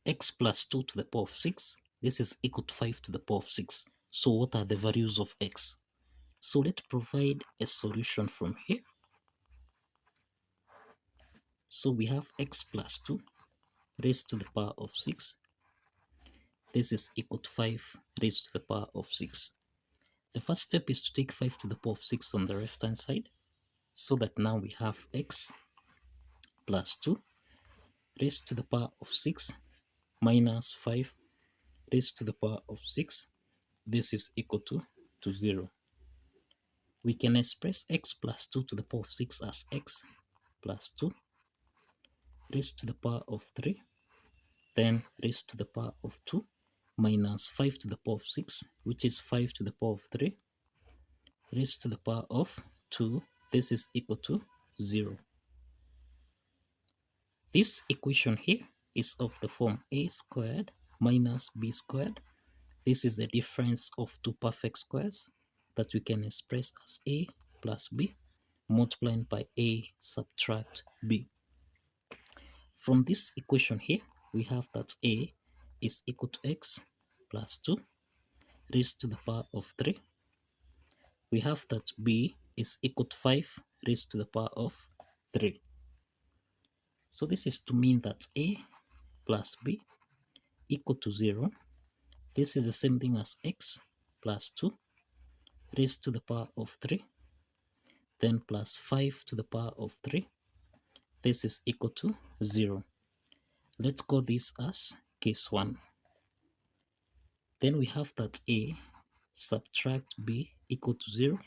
x plus 2 to the power of 6. This is equal to 5 to the power of 6. So what are the values of x? So let's provide a solution from here. So we have x plus 2 raised to the power of 6. This is equal to 5 raised to the power of 6. The first step is to take 5 to the power of 6 on the left hand side, so that now we have x plus 2 raised to the power of 6 minus 5 raised to the power of 6. This is equal to 0. We can express x plus 2 to the power of 6 as x plus 2 raised to the power of 3, then raised to the power of 2 minus 5 to the power of 6, which is 5 to the power of 3 raised to the power of 2. This is equal to 0. This equation here is of the form a squared minus b squared. This is the difference of two perfect squares that we can express as a plus b multiplied by a subtract b. From this equation here, we have that a is equal to x plus 2 raised to the power of 3. We have that b is equal to 5 raised to the power of 3. So this is to mean that a plus b equal to 0. This is the same thing as x plus 2 raised to the power of 3, then plus 5 to the power of 3. This is equal to 0. Let's call this as case 1. Then we have that a subtract b equal to 0.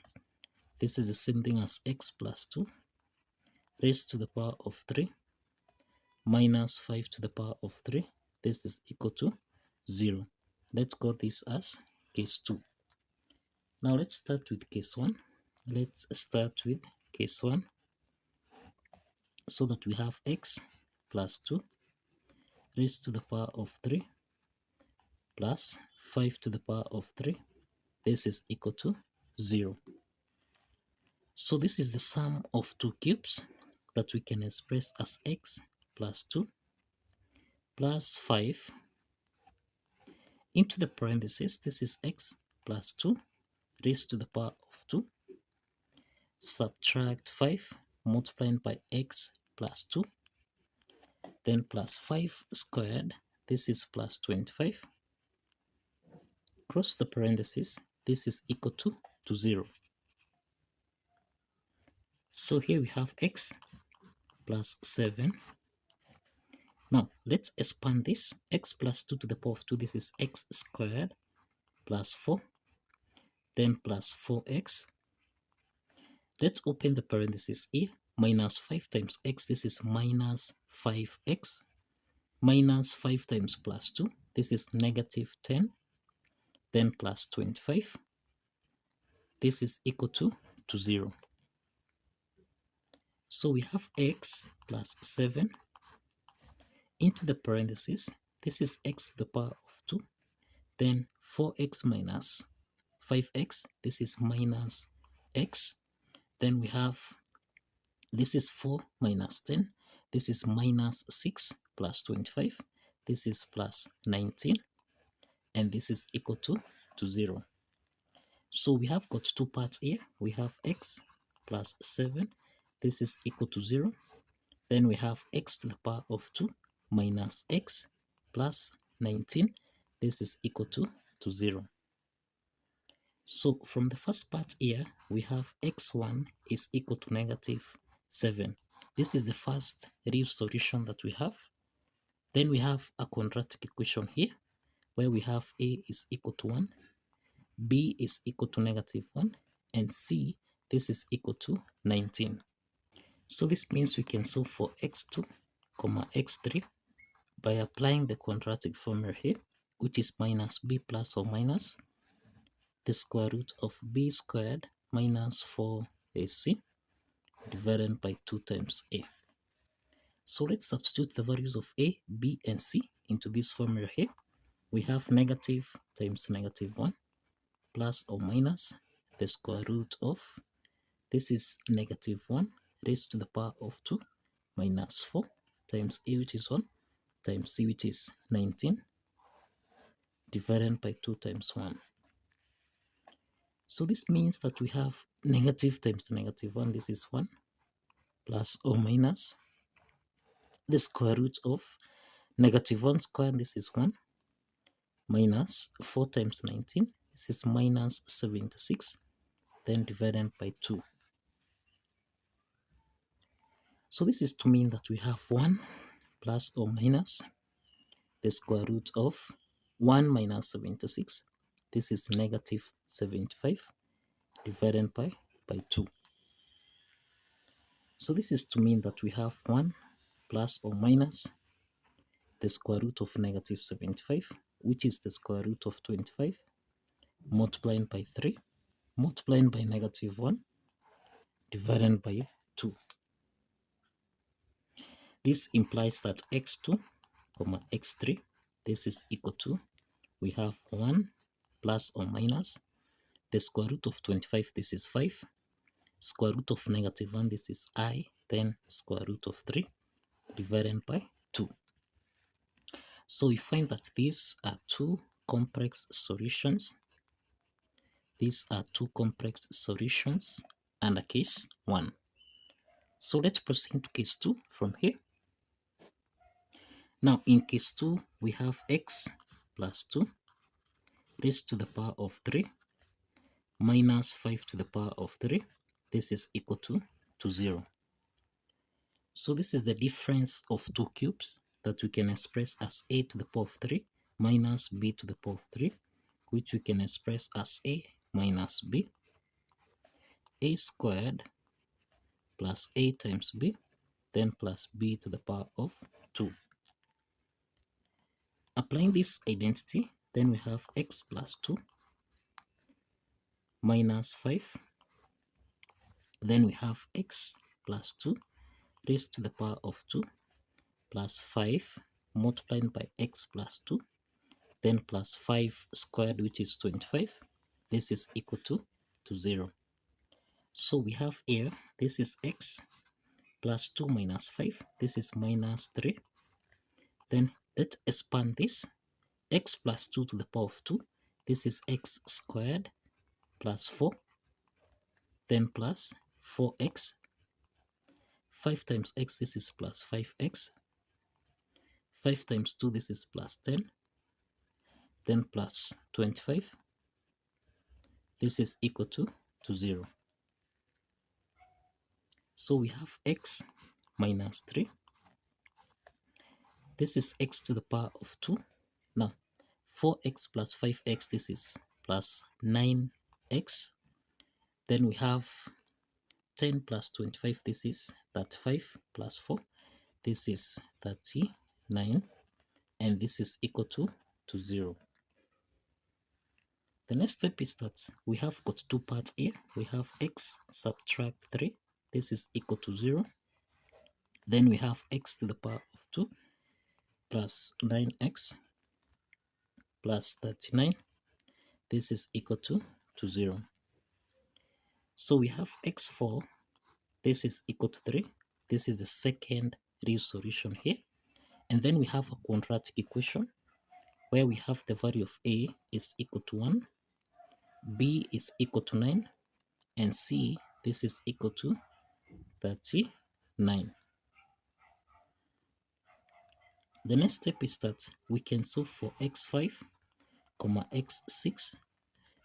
This is the same thing as x plus 2 raised to the power of 3 minus 5 to the power of 3. This is equal to 0. Let's call this as case 2. Now let's start with case 1. Let's start with case 1, so that we have x plus 2 raised to the power of 3 plus 5 to the power of 3. This is equal to 0. So this is the sum of two cubes that we can express as x plus 2 plus 5 into the parentheses. This is x plus 2 raised to the power of 2 subtract 5 multiplied by x plus 2, then plus 5 squared. This is plus 25. Cross the parentheses. This is equal to 0. So here we have x plus 7. Now let's expand this. X plus 2 to the power of 2. This is x squared plus 4, then plus 4x. Let's open the parentheses here. Minus 5 times x. This is minus 5x. Minus 5 times plus 2. This is negative 10. Then plus 25. This is equal to 0. So we have x plus 7 into the parentheses. This is x to the power of 2. Then 4x minus 5x. This is minus x. Then we have, this is 4 minus 10. This is minus 6 plus 25. This is plus 19. And this is equal to 0. So we have got two parts here. We have x plus 7. This is equal to 0. Then we have x to the power of 2 minus x plus 19. This is equal to 0. So from the first part here, we have x1 is equal to negative 7. This is the first real solution that we have. Then we have a quadratic equation here, where we have a is equal to 1, b is equal to negative 1, and c, this is equal to 19. So this means we can solve for x2, x3 by applying the quadratic formula here, which is minus b plus or minus the square root of b squared minus 4ac divided by 2 times a. So let's substitute the values of a, b, and c into this formula here. We have negative times negative 1 plus or minus the square root of, this is negative 1 raised to the power of 2 minus 4 times a, which is 1, times c, which is 19, divided by 2 times 1. So this means that we have negative times negative 1, this is 1, plus or minus the square root of negative 1 squared, this is 1, minus 4 times 19, this is minus 76, then divided by 2. So this is to mean that we have 1 plus or minus the square root of 1 minus 76, this is negative 75, divided by 2. So this is to mean that we have 1 plus or minus the square root of negative 75, which is the square root of 25, multiplied by 3, multiplied by negative 1, divided by 2. This implies that x2, x3, this is equal to, we have 1 plus or minus the square root of 25, this is 5, square root of negative 1, this is I, then square root of 3, divided by 2. So we find that these are two complex solutions. These are two complex solutions under case 1. So let's proceed to case 2 from here. Now in case 2, we have x plus 2 raised to the power of 3 minus 5 to the power of 3. This is equal to 0. So this is the difference of two cubes that we can express as a to the power of 3 minus b to the power of 3, which we can express as a minus b, a squared plus a times b, then plus b to the power of 2. Applying this identity, then we have x plus 2 minus 5, then we have x plus 2 raised to the power of 2 plus 5 multiplied by x plus 2, then plus 5 squared, which is 25. This is equal to 0. So we have here, this is x plus 2 minus 5, this is minus 3. Then let's expand this, x plus 2 to the power of 2, this is x squared plus 4, then plus 4x, 5 times x, this is plus 5x, 5 times 2, this is plus 10, then plus 25, this is equal to 0. So we have x minus 3, this is x to the power of 2. Now 4x plus 5x, this is plus 9x, then we have 10 plus 25, this is 35 plus 4, this is 39, and this is equal to 0. The next step is that we have got two parts here. We have x subtract 3, this is equal to 0. Then we have x to the power of 2 plus 9x plus 39, this is equal to 0. So we have x4, this is equal to 3. This is the second real solution here. And then we have a quadratic equation where we have the value of a is equal to 1, b is equal to 9, and c, this is equal to 39. The next step is that we can solve for x5, x6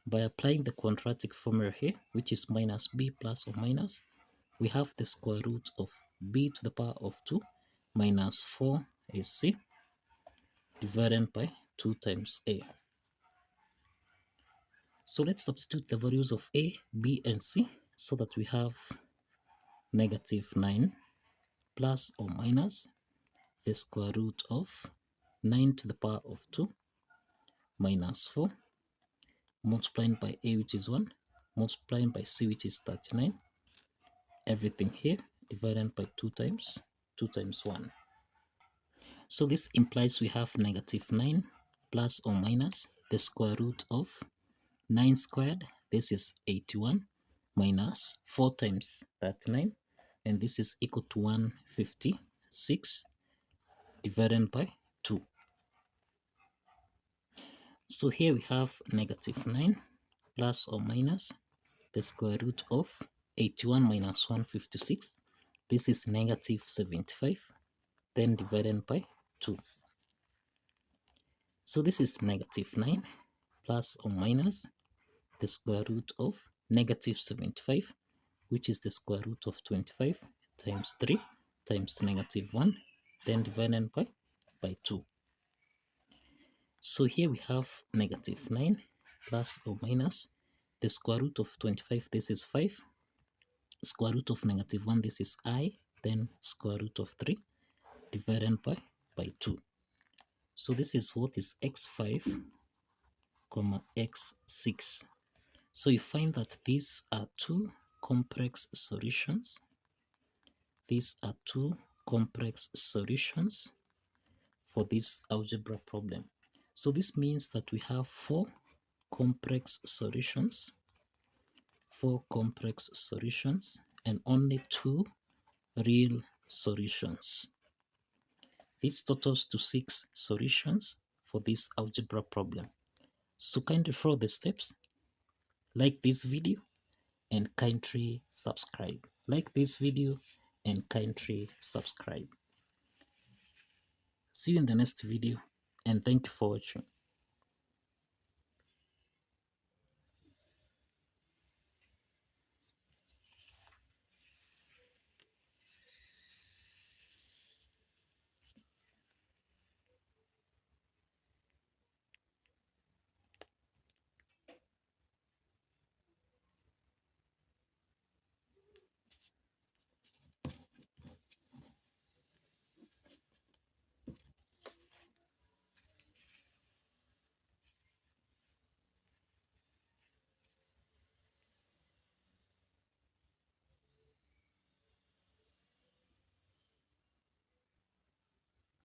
by applying the quadratic formula here, which is minus b plus or minus. We have the square root of b to the power of 2 minus 4 is c, divided by 2 times a. So let's substitute the values of a, b, and c so that we have negative 9 plus or minus the square root of 9 to the power of 2 minus 4 multiplied by a, which is 1, multiplied by c, which is 39, everything here divided by 2 times 1. So this implies we have negative 9 plus or minus the square root of 9 squared, this is 81, minus 4 times 39, and this is equal to 156 divided by 2. So here we have negative 9 plus or minus the square root of 81 minus 156. This is negative 75, then divided by 2. So this is negative 9 plus or minus the square root of negative 75, which is the square root of 25 times 3 times negative 1, then divided by 2. So here we have negative 9 plus or minus the square root of 25, this is 5, square root of negative 1, this is I, then square root of 3, divided by 2. So this is what is x5, comma x6. So you find that these are two complex solutions. These are two complex solutions for this algebra problem. So this means that we have four complex solutions, and only two real solutions. This totals to 6 solutions for this algebra problem. So kindly follow the steps, like this video, and kindly subscribe. Like this video and kindly subscribe. See you in the next video, and thank you for watching.